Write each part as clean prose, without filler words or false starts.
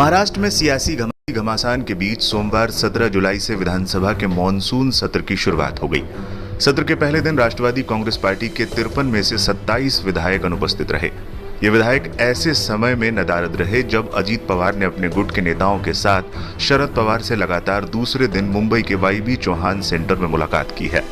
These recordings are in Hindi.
महाराष्ट्र में सियासी घमासान के बीच सोमवार 17 जुलाई से विधानसभा के मॉनसून सत्र की शुरुआत हो गई। सत्र के पहले दिन राष्ट्रवादी कांग्रेस पार्टी के 53 में से 27 विधायक अनुपस्थित रहे। ये विधायक ऐसे समय में नदारद रहे जब अजीत पवार ने अपने गुट के नेताओं के साथ शरद पवार से लगातार दूसरे दिन मुंबई के वाईबी चौहान सेंटर में मुलाकात की है।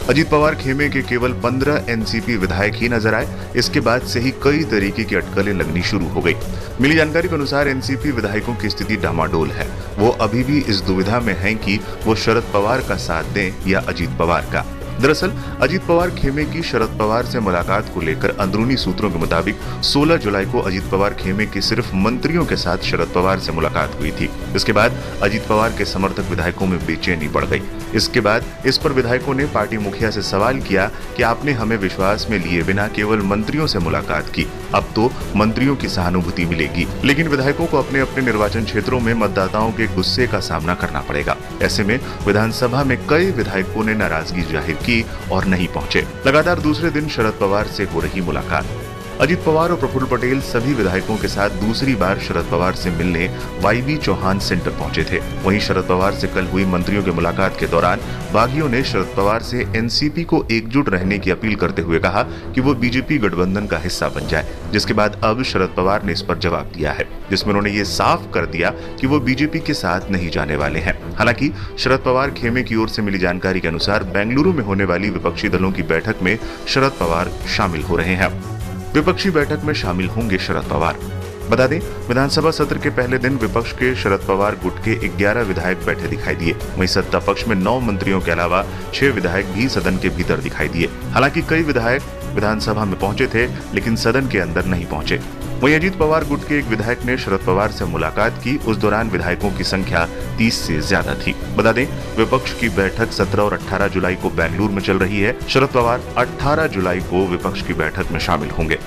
अजीत पवार खेमे के केवल 15 एनसीपी विधायक ही नजर आए। इसके बाद से ही कई तरीके की अटकलें लगनी शुरू हो गई। मिली जानकारी के अनुसार एनसीपी विधायकों की स्थिति डामाडोल है। वो अभी भी इस दुविधा में हैं कि वो शरद पवार का साथ दें या अजीत पवार का। दरअसल अजीत पवार खेमे की शरद पवार से मुलाकात को लेकर अंदरूनी सूत्रों के मुताबिक 16 जुलाई को अजीत पवार खेमे के सिर्फ मंत्रियों के साथ शरद पवार से मुलाकात हुई थी। इसके बाद अजीत पवार के समर्थक विधायकों में बेचैनी बढ़ गई। इसके बाद इस पर विधायकों ने पार्टी मुखिया से सवाल किया कि आपने हमें विश्वास में लिए बिना केवल मंत्रियों से मुलाकात की, अब तो मंत्रियों की सहानुभूति मिलेगी। लेकिन विधायकों को अपने अपने निर्वाचन क्षेत्रों में मतदाताओं के गुस्से का सामना करना पड़ेगा। ऐसे में विधानसभा में कई विधायकों ने नाराजगी जाहिर की और नहीं पहुंचे। लगातार दूसरे दिन शरद पवार से हो रही मुलाकात। अजीत पवार और प्रफुल्ल पटेल सभी विधायकों के साथ दूसरी बार शरद पवार से मिलने वाईबी चौहान सेंटर पहुंचे थे। वहीं शरद पवार से कल हुई मंत्रियों की मुलाकात के दौरान बागियों ने शरद पवार से एनसीपी को एकजुट रहने की अपील करते हुए कहा कि वो बीजेपी गठबंधन का हिस्सा बन जाए। जिसके बाद अब शरद पवार ने इस पर जवाब दिया है, जिसमें उन्होंने ये साफ कर दिया कि वो बीजेपी के साथ नहीं जाने वाले हैं। हालांकि शरद पवार खेमे की ओर से मिली जानकारी के अनुसार बेंगलुरु में होने वाली विपक्षी दलों की बैठक में शरद पवार शामिल हो रहे हैं। विपक्षी बैठक में शामिल होंगे शरद पवार। बता दें, विधानसभा सत्र के पहले दिन विपक्ष के शरद पवार गुट के 11 विधायक बैठे दिखाई दिए। वहीं सत्ता पक्ष में 9 मंत्रियों के अलावा 6 विधायक भी सदन के भीतर दिखाई दिए। हालांकि कई विधायक विधानसभा में पहुंचे थे लेकिन सदन के अंदर नहीं पहुंचे। वहीं अजीत पवार गुट के एक विधायक ने शरद पवार से मुलाकात की। उस दौरान विधायकों की संख्या 30 से ज्यादा थी। बता दें, विपक्ष की बैठक 17 और 18 जुलाई को बेंगलुरु में चल रही है। शरद पवार 18 जुलाई को विपक्ष की बैठक में शामिल होंगे।